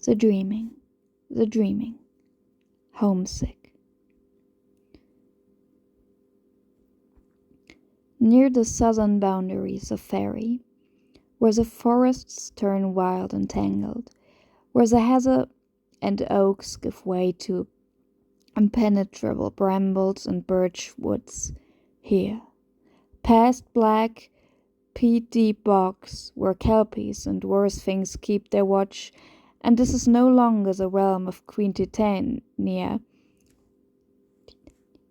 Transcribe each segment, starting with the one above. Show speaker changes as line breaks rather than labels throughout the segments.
The dreaming, homesick. Near the southern boundaries of Faerie, where the forests turn wild and tangled, where the heather and oaks give way to impenetrable brambles and birch woods, here, past black, peat-deep bogs, where kelpies and worse things keep their watch, and this is no longer the realm of Queen Titania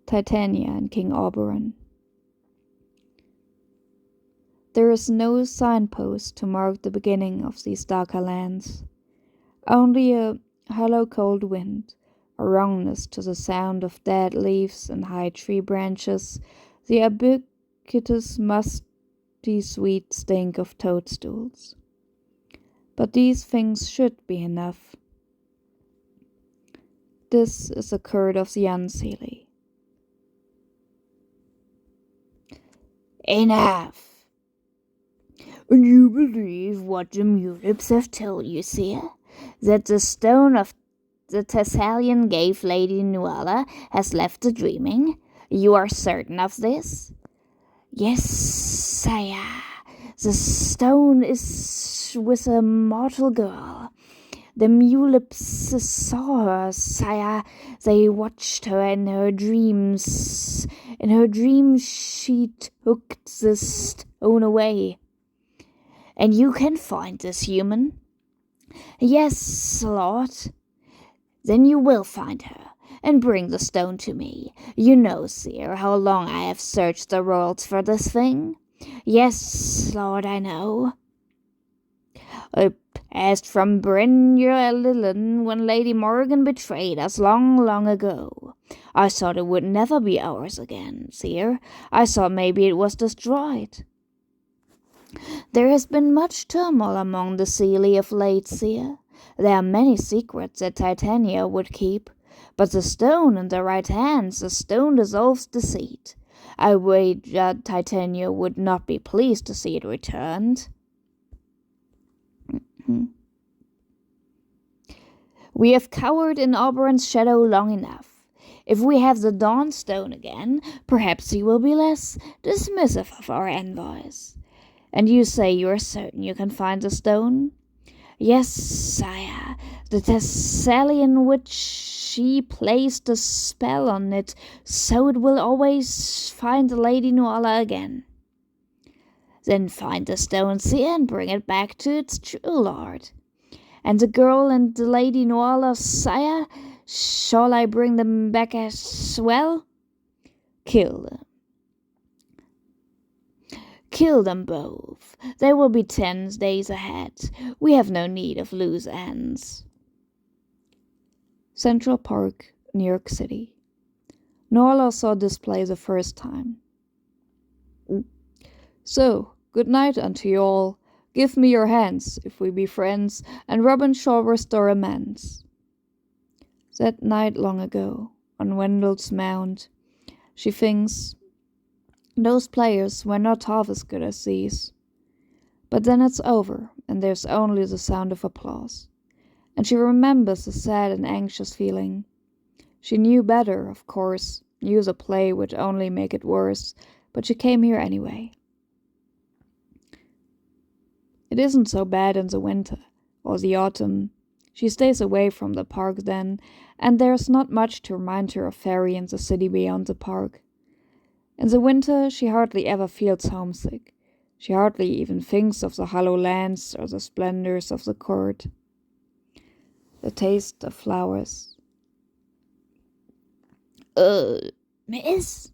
and King Oberon. There is no signpost to mark the beginning of these darker lands, only a hollow cold wind, a wrongness to the sound of dead leaves and high tree branches, the ubiquitous musty sweet stink of toadstools. But these things should be enough. This is the curd of the Unseelie.
Enough! And you believe what the mulips have told you, sire? That the stone of the Thessalian gave Lady Nuala has left the dreaming? You are certain of this? Yes, sire. The stone is with a mortal girl. The mulips saw her, sire. They watched her in her dreams. In her dreams she took the stone away. And you can find this human? Yes, Lord. Then you will find her, and bring the stone to me. You know, sire, how long I have searched the world for this thing. Yes, Lord, I know. I passed from Bryn Llewellyn when Lady Morgan betrayed us long, long ago. I thought it would never be ours again, sire. I thought maybe it was destroyed. There has been much turmoil among the Seelie of late, sire. There are many secrets that Titania would keep, but the stone in the right hands, the stone dissolves deceit. I wager Titania would not be pleased to see it returned. We have cowered in Oberon's shadow long enough. If we have the Dawnstone again, perhaps he will be less dismissive of our envoys. And you say you are certain you can find the stone? Yes, sire. The Thessalian witch, she placed a spell on it, so it will always find Lady Nuala again. Then find the stone, sire, and bring it back to its true lord. And the girl and the Lady Nuala, sire, shall I bring them back as well? Kill them. Kill them both. There will be 10 days ahead. We have no need of loose ends.
Central Park, New York City. Nuala saw this play the first time. So, good night unto you all. Give me your hands, if we be friends, and Robin shall restore amends. That night long ago, on Wendell's Mount, she thinks, those players were not half as good as these. But then it's over, and there's only the sound of applause. And she remembers the sad and anxious feeling. She knew better, of course, knew the play would only make it worse, but she came here anyway. It isn't so bad in the winter, or the autumn. She stays away from the park then, and there's not much to remind her of Faerie and the city beyond the park. In the winter, she hardly ever feels homesick. She hardly even thinks of the hollow lands or the splendors of the court. The taste of flowers.
Miss?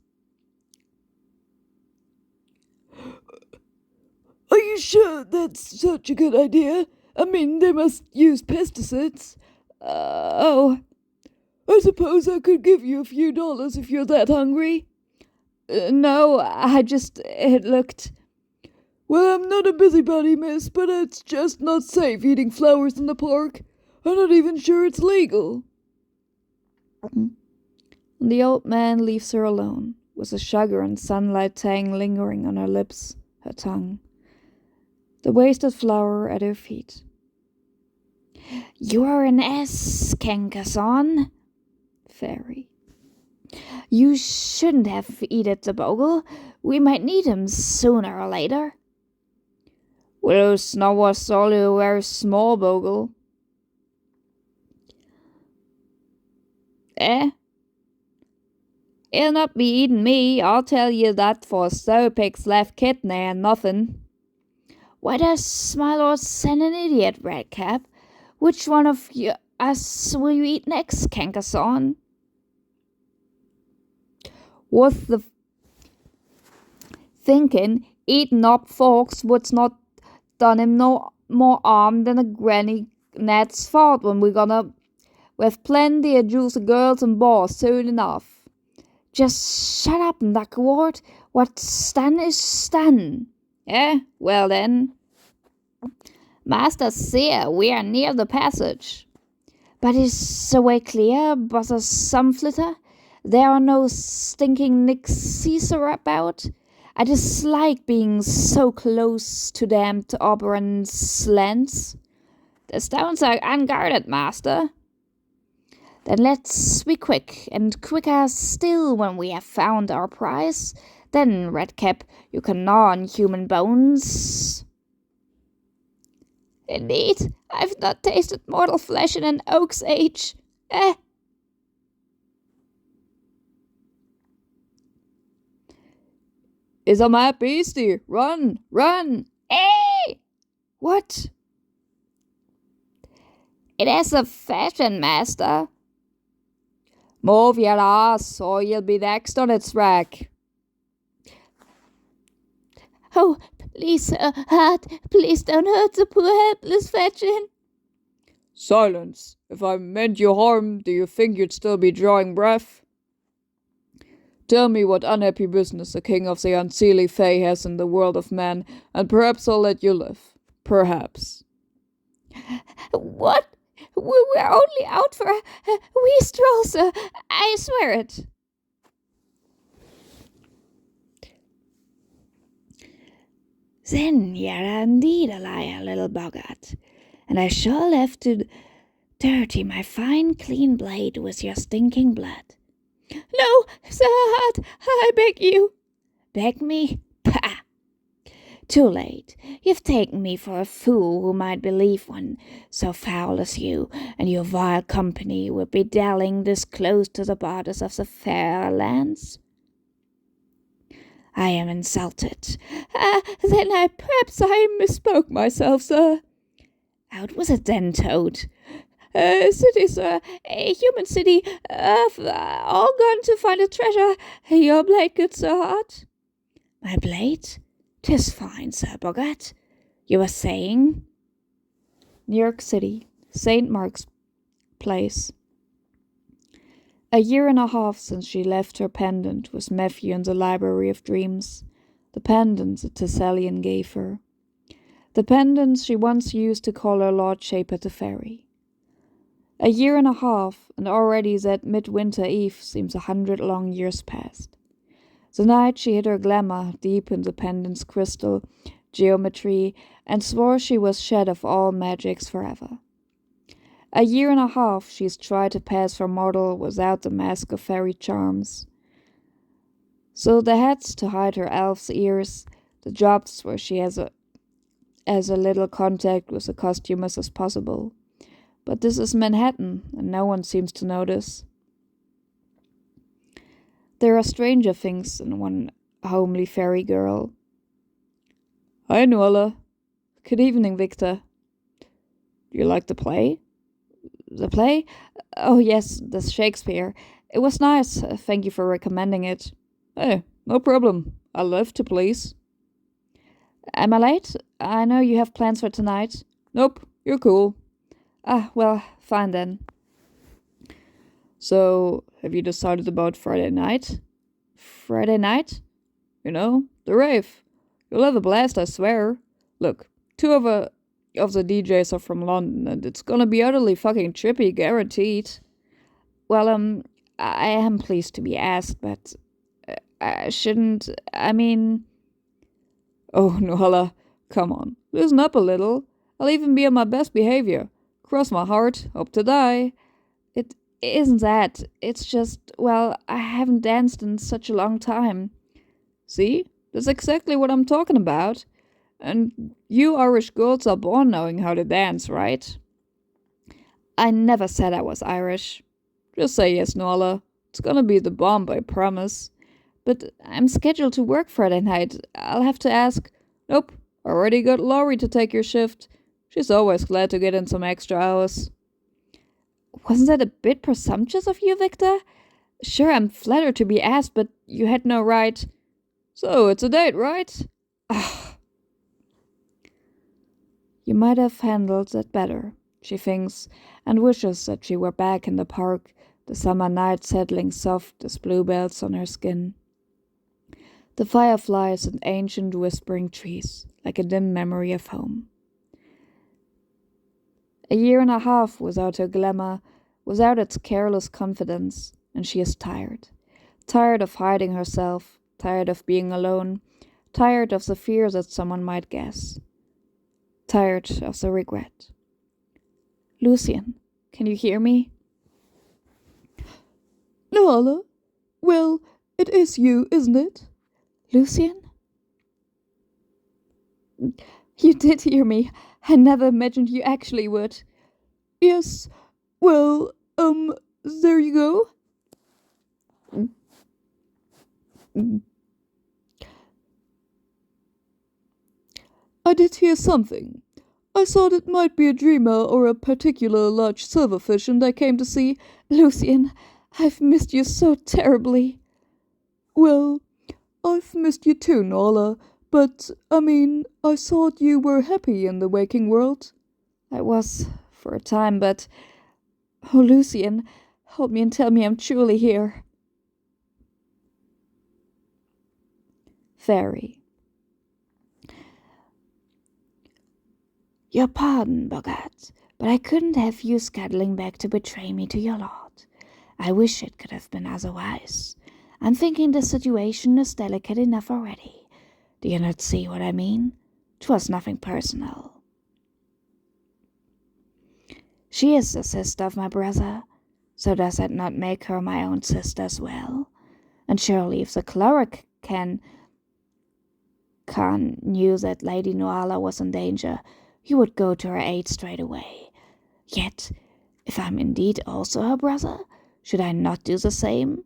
Are you sure that's such a good idea? I mean, they must use pesticides. I suppose I could give you a few dollars if you're that hungry.
No, it looked...
Well, I'm not a busybody, miss, but it's just not safe eating flowers in the park. I'm not even sure it's legal.
The old man leaves her alone, with the sugar and sunlight tang lingering on her lips, her tongue. The wasted flower at her feet.
You're an ass, Kangaskhan.
Fairy.
You shouldn't have eaten the bogle. We might need him sooner or later.
Well, Snow was only a very small bogle. Eh? He'll not be eating me, I'll tell you that for Stowpig's left kidney and nothing.
Why does my lord send an idiot, Redcap? Which one of us will you eat next, Kangaskhan?
Was the thinking eating up folks would not done him no more harm than a granny Ned's fault when we've plenty of juicy girls and boys soon enough.
Just shut up, Duckwart. What's done is done.
Well then.
Master Seer, we are near the passage. But is the way clear, Buster Sunflitter? There are no stinking Nick Caesar about. I dislike being so close to damned Oberon's lands.
The stones are unguarded, master.
Then let's be quick, and quicker still when we have found our prize. Then, Redcap, you can gnaw on human bones.
Indeed, I've not tasted mortal flesh in an oak's age. Is a mad beastie! Run! Run!
What?
It is a fashion, master. Move your ass, or you'll be next on its rack.
Oh, please, Hart, please don't hurt the poor helpless Fetchin.
Silence. If I meant you harm, do you think you'd still be drawing breath? Tell me what unhappy business the king of the unseelie Fae has in the world of men, and perhaps I'll let you live. Perhaps.
What? We're only out for a wee stroll, sir. I swear it. Then you're indeed a liar, little boggart, and I shall have to dirty my fine clean blade with your stinking blood. No, Sir Hart, I beg you. Beg me? Pah! Too late. You've taken me for a fool who might believe one so foul as you and your vile company would be dallying this close to the borders of the fair lands. I am insulted. Then perhaps I misspoke myself, sir. Out with it then, Toad. City, sir, a human city, all gone to find a treasure. Your blade, good Sir Hart. My blade? 'Tis fine, Sir Boggart. You were saying?
New York City, St. Mark's Place. A year and a half since she left her pendant with Matthew in the Library of Dreams. The pendant the Thessalian gave her. The pendant she once used to call her lordship at the ferry. A year and a half, and already that midwinter eve seems 100 long years past. The night she hid her glamour deep in the pendant's crystal geometry and swore she was shed of all magics forever. A year and a half she's tried to pass for mortal without the mask of fairy charms. So the hats to hide her elf's ears, the jobs where she has as little contact with the costumers as possible. But this is Manhattan, and no one seems to notice. There are stranger things than one homely fairy girl. Hi, Nuala. Good evening, Victor. Do you like the play? The play? Oh, yes, the Shakespeare. It was nice. Thank you for recommending it. Hey, no problem. I love to please. Am I late? I know you have plans for tonight. Nope, you're cool. Well, fine then. So, have you decided about Friday night? Friday night? You know, the rave. You'll have a blast, I swear. Look, two of the DJs are from London, and it's gonna be utterly fucking trippy, guaranteed. Well, I am pleased to be asked, but I shouldn't, I mean... Oh, Nuala, come on, loosen up a little. I'll even be on my best behavior. Cross my heart, hope to die. It isn't that. It's just, well, I haven't danced in such a long time. See? That's exactly what I'm talking about. And you Irish girls are born knowing how to dance, right? I never said I was Irish. Just say yes, Nola. It's gonna be the bomb, I promise. But I'm scheduled to work Friday night. I'll have to ask. Nope, already got Laurie to take your shift. She's always glad to get in some extra hours. Wasn't that a bit presumptuous of you, Victor? Sure, I'm flattered to be asked, but you had no right. So, it's a date, right? Ah. You might have handled that better, she thinks, and wishes that she were back in the park, the summer night settling soft as bluebells on her skin. The fireflies and ancient whispering trees, like a dim memory of home. A year and a half without her glamour, without its careless confidence, and she is tired. Tired of hiding herself, tired of being alone, tired of the fear that someone might guess. Tired of the regret. Lucien, can you hear me?
Noala? Well, it is you, isn't it?
Lucien? You did hear me. I never imagined you actually would.
Yes. Well, there you go. I did hear something. I thought it might be a dreamer or a particular large silverfish, and I came to see.
Lucien, I've missed you so terribly.
Well, I've missed you too, Nola, but, I thought you were happy in the waking world.
I was, for a time, but... Oh, Lucien, hold me and tell me I'm truly here. Fairy.
Your pardon, Bogart, but I couldn't have you scuttling back to betray me to your lord. I wish it could have been otherwise. I'm thinking the situation is delicate enough already. Do you not see what I mean? 'Twas nothing personal. She is the sister of my brother, so does that not make her my own sister as well? And surely if the cleric Khan knew that Lady Noala was in danger, he would go to her aid straight away. Yet, if I'm indeed also her brother, should I not do the same?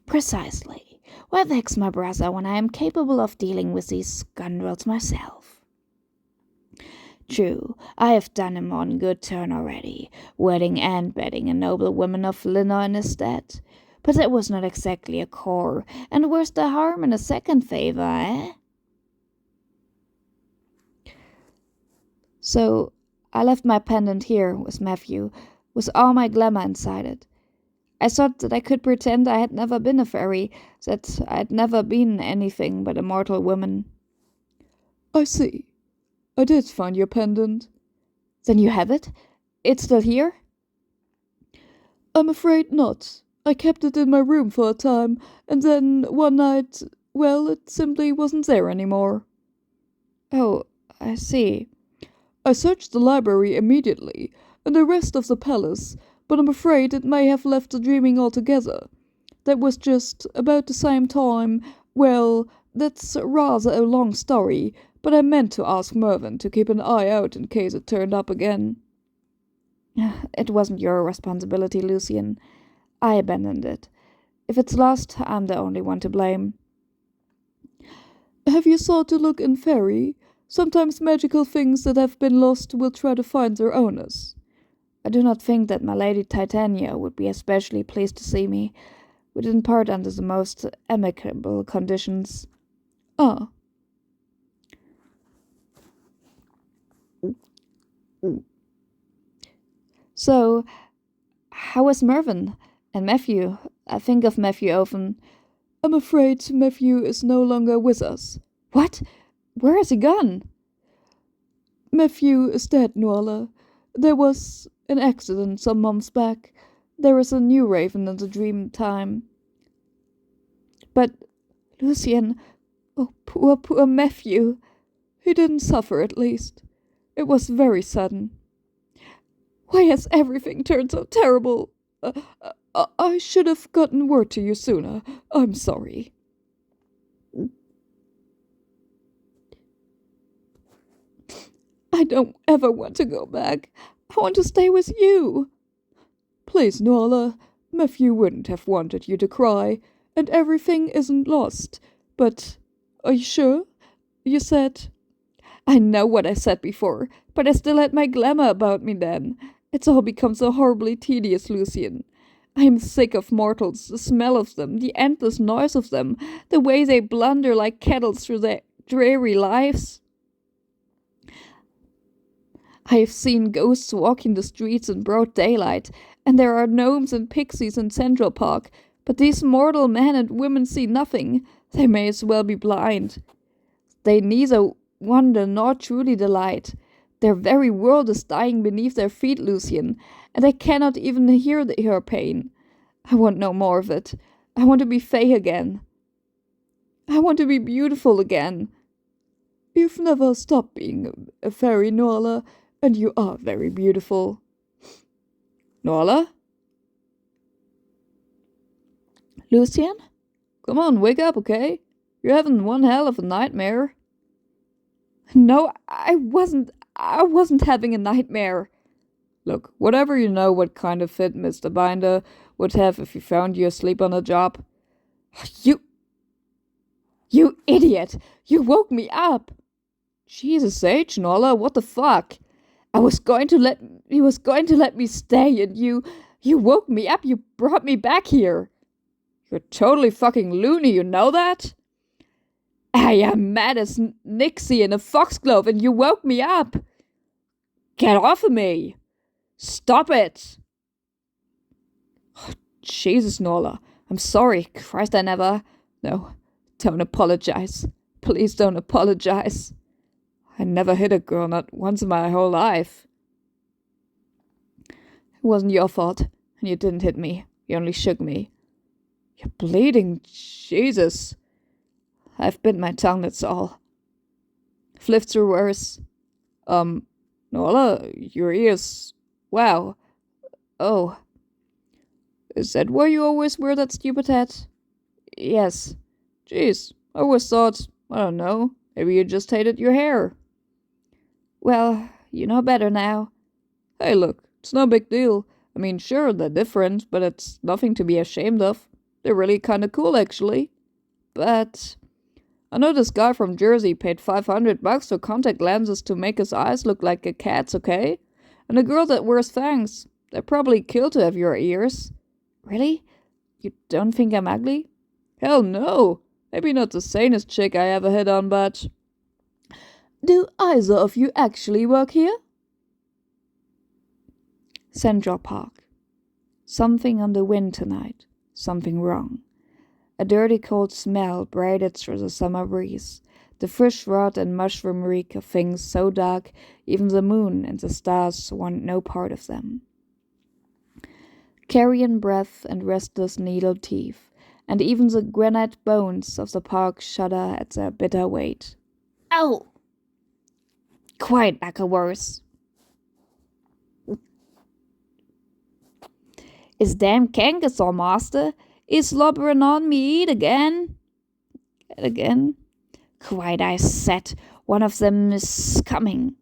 Precisely. Why vex my brother when I am capable of dealing with these scoundrels myself? True, I have done him on good turn already, wedding and bedding a noble woman of Linor in his stead. But that was not exactly a core, and where's the harm in a second favor, eh?
So, I left my pendant here with Matthew, with all my glamour inside it. I thought that I could pretend I had never been a fairy, that I had never been anything but a mortal woman.
I see. I did find your pendant.
Then you have it? It's still here?
I'm afraid not. I kept it in my room for a time, and then one night, well, it simply wasn't there anymore.
Oh, I see.
I searched the library immediately, and the rest of the palace, but I'm afraid it may have left the dreaming altogether. That was just about the same time. Well, that's rather a long story, but I meant to ask Mervyn to keep an eye out in case it turned up again.
It wasn't your responsibility, Lucien. I abandoned it. If it's lost, I'm the only one to blame.
Have you thought to look in Fairy? Sometimes magical things that have been lost will try to find their owners.
I do not think that my Lady Titania would be especially pleased to see me. We didn't part under the most amicable conditions.
Ah.
So, how is Mervyn? And Matthew? I think of Matthew often.
I'm afraid Matthew is no longer with us.
What? Where has he gone?
Matthew is dead, Noala. There was an accident some months back. There is a new raven in the dream time.
But, Lucien, oh, poor Matthew.
He didn't suffer, at least. It was very sudden. Why has everything turned so terrible? I should have gotten word to you sooner. I'm sorry. I don't ever want to go back. I want to stay with you. Please, Nuala, Matthew wouldn't have wanted you to cry, and everything isn't lost. But are you sure? You said... I know what I said before, but I still had my glamour about me then. It's all become so horribly tedious, Lucian. I am sick of mortals, the smell of them, the endless noise of them, the way they blunder like cattle through their dreary lives. I have seen ghosts walking the streets in broad daylight, and there are gnomes and pixies in Central Park, but these mortal men and women see nothing. They may as well be blind. They neither wonder nor truly delight. Their very world is dying beneath their feet, Lucian, and I cannot even hear her pain. I want no more of it. I want to be Fae again. I want to be beautiful again. You've never stopped being a fairy, Nuala, and you are very beautiful. Nuala? Lucian? Come on, wake up, okay? You're having one hell of a nightmare. No, I wasn't having a nightmare. Look, whatever you know what kind of fit Mr. Binder would have if he found you asleep on the job. You idiot! You woke me up! Jesus H, Nola, what the fuck? He was going to let me stay, and you woke me up, you brought me back here. You're totally fucking loony, you know that? I am mad as Nixie in a foxglove, and you woke me up. Get off of me. Stop it. Oh, Jesus, Nola. I'm sorry. Christ, I never... No, don't apologize. Please don't apologize. I never hit a girl, not once in my whole life. It wasn't your fault, and you didn't hit me. You only shook me. You're bleeding. Jesus. I've bit my tongue, that's all. Flipped through worse. Nola, your ears... Wow. Oh. Is that why you always wear that stupid hat? Yes. Jeez, I always thought, I don't know, maybe you just hated your hair. Well, you know better now. Hey, look, it's no big deal. I mean, sure, they're different, but it's nothing to be ashamed of. They're really kinda cool, actually. But... I know this guy from Jersey paid $500 for contact lenses to make his eyes look like a cat's, okay? And the girl that wears fangs, they'd probably kill to have your ears. Really? You don't think I'm ugly? Hell no! Maybe not the sanest chick I ever hit on, but... Do either of you actually work here? Central Park. Something on the wind tonight. Something wrong. A dirty cold smell braided through the summer breeze. The fish rot and mushroom reek of things so dark even the moon and the stars want no part of them. Carrion breath and restless needle teeth, and even the granite bones of the park shudder at their bitter weight.
Oh!
Quiet, Knuckleworth. Is damn Kangasaw, master? Is slobbering on me eat again? Again? Quiet, I said. One of them is coming.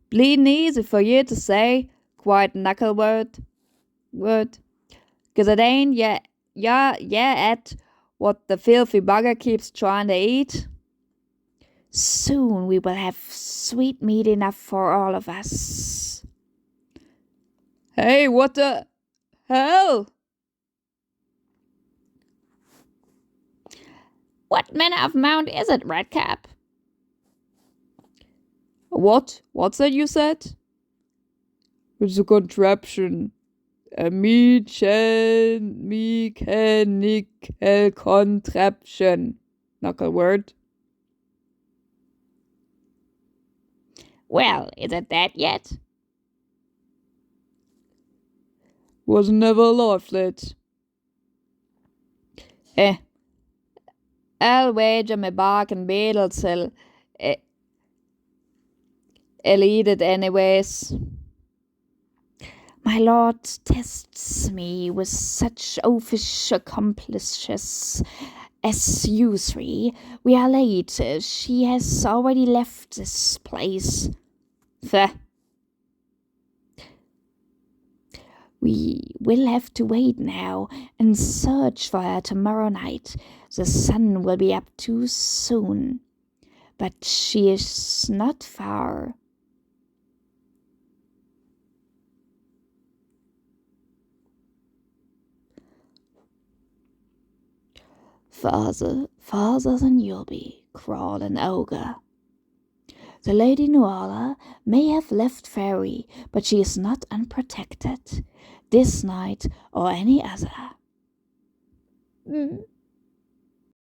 Bleeding easy for you to say. Quiet, Knuckleworth. Word. 'Cause it ain't yet at what the filthy bugger keeps trying to eat. Soon we will have sweet meat enough for all of us. Hey, what the hell?
What manner of mount is it, Redcap?
What? What's that you said? It's a contraption. A mechanical contraption. Knuckle word.
Well, is it that yet?
Was never alive, lad.
I'll wager my bark and beetle till I'll eat it anyways.
My lord tests me with such oafish accomplices as you three. We are late. She has already left this place.
Fair.
We will have to wait now and search for her tomorrow night. The sun will be up too soon. But she is not far. Farther than you'll be, crawled an ogre. The Lady Nuala may have left Fairy, but she is not unprotected, this night or any other.